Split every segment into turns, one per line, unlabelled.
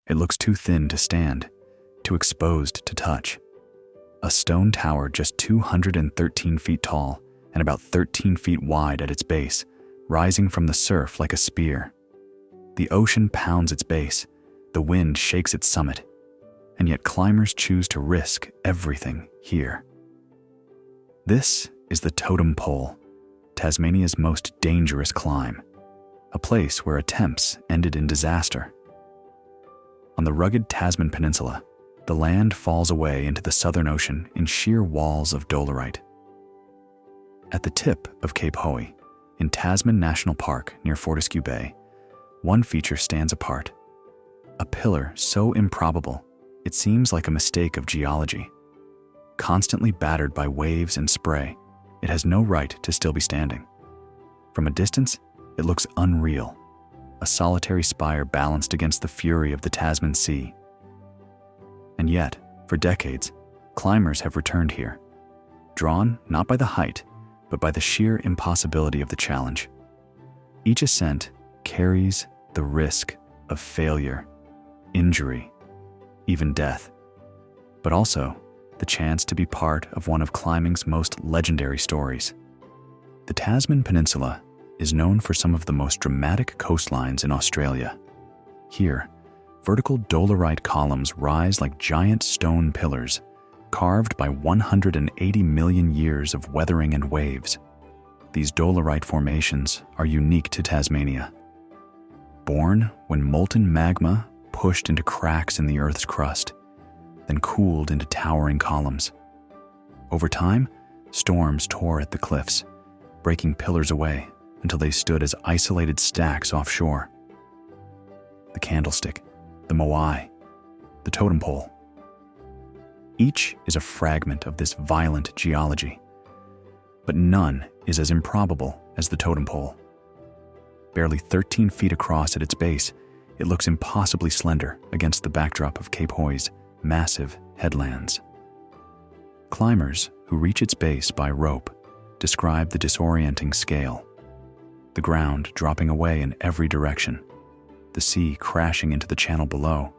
It looks too thin to stand, too exposed to touch. A stone tower just 213 feet tall and about 13 feet wide at its base, rising from the surf like a spear. The ocean pounds its base, the wind shakes its summit, and yet climbers choose to risk everything here. This is the Totem Pole, Tasmania's most dangerous climb, a place where attempts ended in disaster. On the rugged Tasman Peninsula, the land falls away into the Southern Ocean in sheer walls of dolerite. At the tip of Cape Hauy, in Tasman National Park near Fortescue Bay, one feature stands apart. A pillar so improbable, it seems like a mistake of geology. Constantly battered by waves and spray, it has no right to still be standing. From a distance, it looks unreal, a solitary spire balanced against the fury of the Tasman Sea. And yet, for decades, climbers have returned here, drawn not by the height, but by the sheer impossibility of the challenge. Each ascent carries the risk of failure, injury, even death, but also the chance to be part of one of climbing's most legendary stories. The Tasman Peninsula is known for some of the most dramatic coastlines in Australia. Here, vertical dolerite columns rise like giant stone pillars, carved by 180 million years of weathering and waves. These dolerite formations are unique to Tasmania. Born when molten magma pushed into cracks in the Earth's crust, then cooled into towering columns. Over time, storms tore at the cliffs, breaking pillars away until they stood as isolated stacks offshore. The candlestick, the moai, the totem pole. Each is a fragment of this violent geology, but none is as improbable as the totem pole. Barely 13 feet across at its base, it looks impossibly slender against the backdrop of Cape Haui's massive headlands. Climbers who reach its base by rope describe the disorienting scale, the ground dropping away in every direction, the sea crashing into the channel below,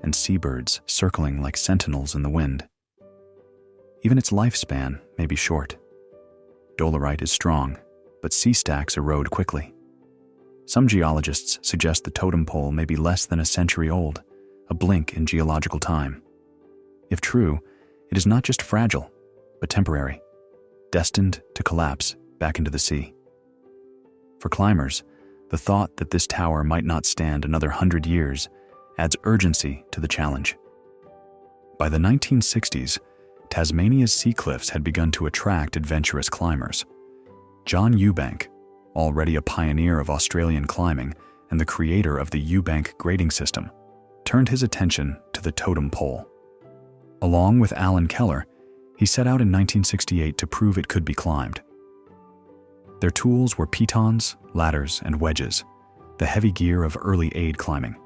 and seabirds circling like sentinels in the wind. Even its lifespan may be short. Dolerite is strong, but sea stacks erode quickly. Some geologists suggest the totem pole may be less than a century old, a blink in geological time. If true, it is not just fragile, but temporary, destined to collapse back into the sea. For climbers, the thought that this tower might not stand another 100 years adds urgency to the challenge. By the 1960s, Tasmania's sea cliffs had begun to attract adventurous climbers. John Ewbank, already a pioneer of Australian climbing and the creator of the Ewbank grading system, turned his attention to the totem pole. Along with Alan Keller, he set out in 1968 to prove it could be climbed. Their tools were pitons, ladders, and wedges, the heavy gear of early aid climbing.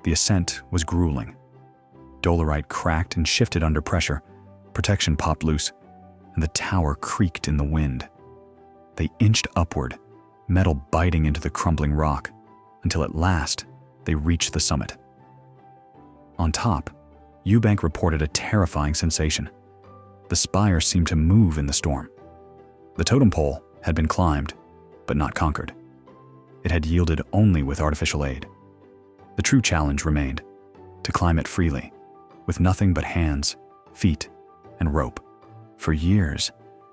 The ascent was grueling. Dolerite cracked and shifted under pressure, protection popped loose, and the tower creaked in the wind. They inched upward, metal biting into the crumbling rock, until at last they reached the summit. On top, Ewbank reported a terrifying sensation. The spire seemed to move in the storm. The totem pole had been climbed, but not conquered. It had yielded only with artificial aid. The true challenge remained, to climb it freely, with nothing but hands, feet, and rope. For years,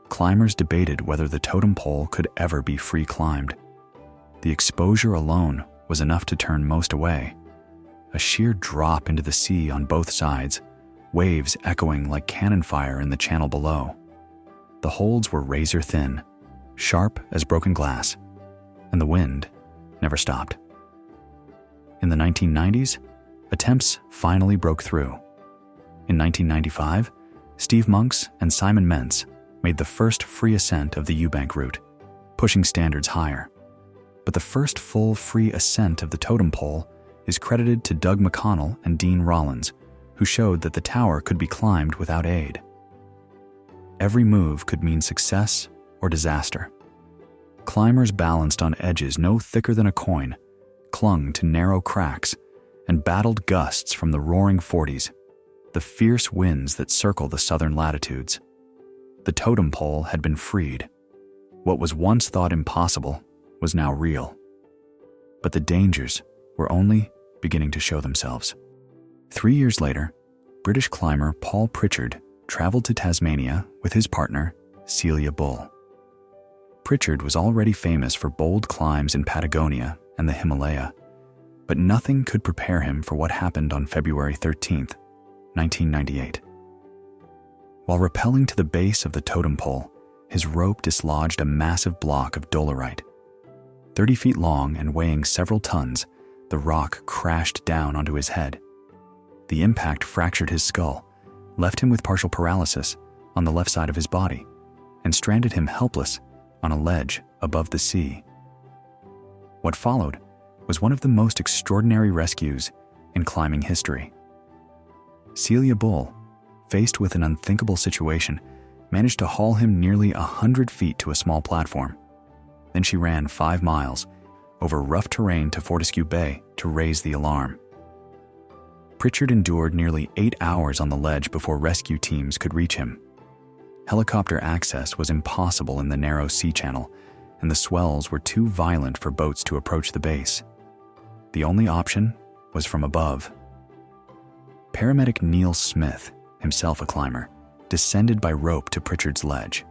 climbers debated whether the totem pole could ever be free climbed. The exposure alone was enough to turn most away. A sheer drop into the sea on both sides, waves echoing like cannon fire in the channel below. The holds were razor thin, sharp as broken glass, and the wind never stopped. In the 1990s, attempts finally broke through. In 1995, Steve Monks and Simon Mentz made the first free ascent of the Ewbank route, pushing standards higher. But the first full free ascent of the totem pole is credited to Doug McConnell and Dean Rollins, who showed that the tower could be climbed without aid. Every move could mean success or disaster. Climbers balanced on edges no thicker than a coin, clung to narrow cracks, and battled gusts from the roaring 40s, the fierce winds that circle the southern latitudes. The totem pole had been freed. What was once thought impossible was now real. But the dangers were only beginning to show themselves. 3 years later, British climber Paul Pritchard traveled to Tasmania with his partner, Celia Bull. Pritchard was already famous for bold climbs in Patagonia and the Himalaya, but nothing could prepare him for what happened on February 13, 1998. While rappelling to the base of the totem pole, his rope dislodged a massive block of dolerite. 30 feet long and weighing several tons, the rock crashed down onto his head. The impact fractured his skull, left him with partial paralysis on the left side of his body, and stranded him helpless on a ledge above the sea. What followed was one of the most extraordinary rescues in climbing history. Celia Bull, faced with an unthinkable situation, managed to haul him nearly 100 feet to a small platform. Then she ran 5 miles over rough terrain to Fortescue Bay to raise the alarm. Pritchard endured nearly 8 hours on the ledge before rescue teams could reach him. Helicopter access was impossible in the narrow sea channel, and the swells were too violent for boats to approach the base. The only option was from above. Paramedic Neil Smith, himself a climber, descended by rope to Pritchard's ledge.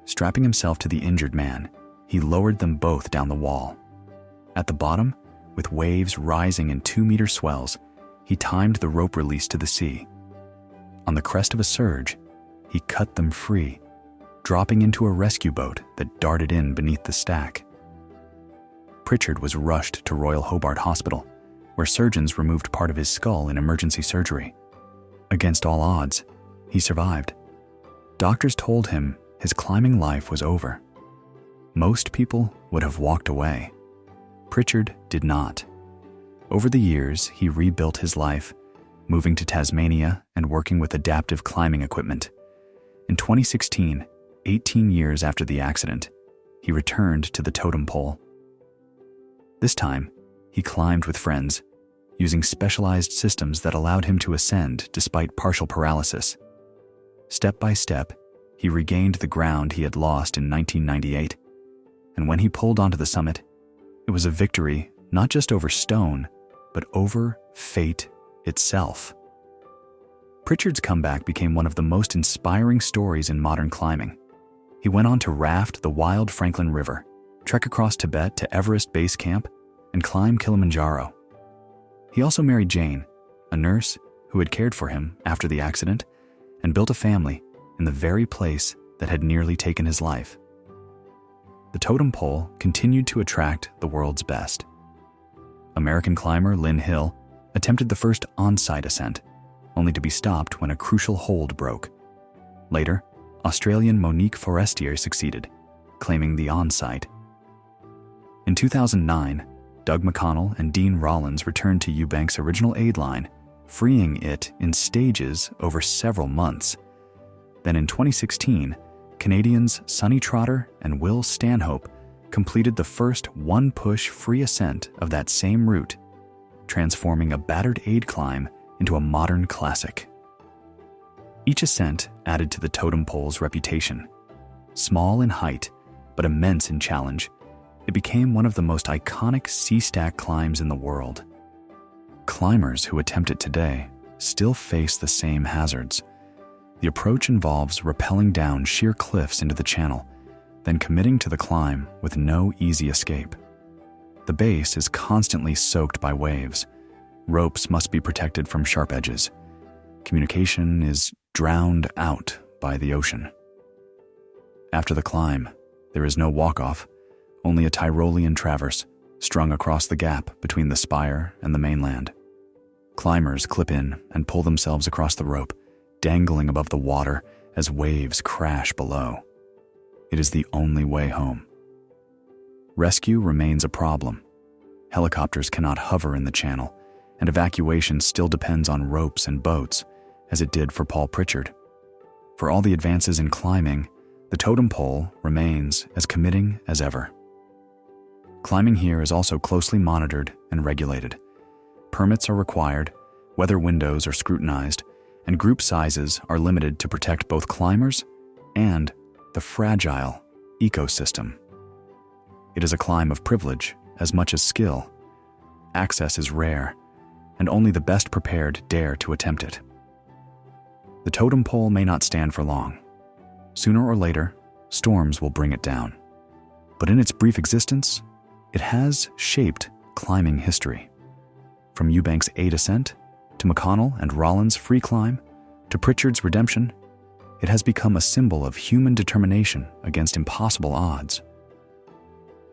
Strapping himself to the injured man, he lowered them both down the wall. At the bottom, with waves rising in 2-meter swells, he timed the rope release to the sea. On the crest of a surge, he cut them free, dropping into a rescue boat that darted in beneath the stack. Pritchard was rushed to Royal Hobart Hospital, where surgeons removed part of his skull in emergency surgery. Against all odds, he survived. Doctors told him his climbing life was over. Most people would have walked away. Pritchard did not. Over the years, he rebuilt his life, moving to Tasmania and working with adaptive climbing equipment. In 2016, 18 years after the accident, he returned to the totem pole. This time, he climbed with friends, using specialized systems that allowed him to ascend despite partial paralysis. Step by step, he regained the ground he had lost in 1998, and when he pulled onto the summit, it was a victory not just over stone, but over fate itself. Pritchard's comeback became one of the most inspiring stories in modern climbing. He went on to raft the wild Franklin River, trek across Tibet to Everest Base Camp, and climb Kilimanjaro. He also married Jane, a nurse who had cared for him after the accident, and built a family in the very place that had nearly taken his life. The totem pole continued to attract the world's best. American climber Lynn Hill attempted the first on-site ascent, only to be stopped when a crucial hold broke. Later, Australian Monique Forestier succeeded, claiming the on-site. In 2009, Doug McConnell and Dean Rollins returned to Ewbank's original aid line, freeing it in stages over several months. Then in 2016, Canadians Sonny Trotter and Will Stanhope completed the first one-push free ascent of that same route, transforming a battered aid climb into a modern classic. Each ascent added to the totem pole's reputation. Small in height, but immense in challenge, it became one of the most iconic sea stack climbs in the world. Climbers who attempt it today still face the same hazards. The approach involves rappelling down sheer cliffs into the channel, then committing to the climb with no easy escape. The base is constantly soaked by waves. Ropes must be protected from sharp edges. Communication is drowned out by the ocean. After the climb, there is no walk-off, only a Tyrolean traverse strung across the gap between the spire and the mainland. Climbers clip in and pull themselves across the rope, dangling above the water as waves crash below. It is the only way home. Rescue remains a problem. Helicopters cannot hover in the channel, and evacuation still depends on ropes and boats, as it did for Paul Pritchard. For all the advances in climbing, the totem pole remains as committing as ever. Climbing here is also closely monitored and regulated. permits are required, weather windows are scrutinized, and group sizes are limited to protect both climbers and the fragile ecosystem. It is a climb of privilege as much as skill. Access is rare, and only the best prepared dare to attempt it. The totem pole may not stand for long. Sooner or later, storms will bring it down. But in its brief existence, it has shaped climbing history. From Ewbank's ascent, to McConnell and Rollins' free climb, to Pritchard's redemption, it has become a symbol of human determination against impossible odds.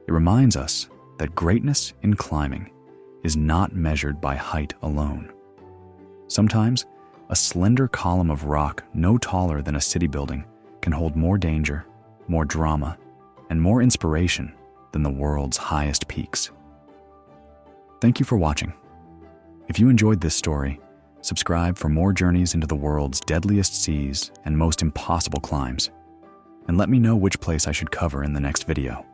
It reminds us that greatness in climbing is not measured by height alone. Sometimes, a slender column of rock no taller than a city building can hold more danger, more drama, and more inspiration than the world's highest peaks. Thank you for watching. If you enjoyed this story, subscribe for more journeys into the world's deadliest seas and most impossible climbs, and let me know which place I should cover in the next video.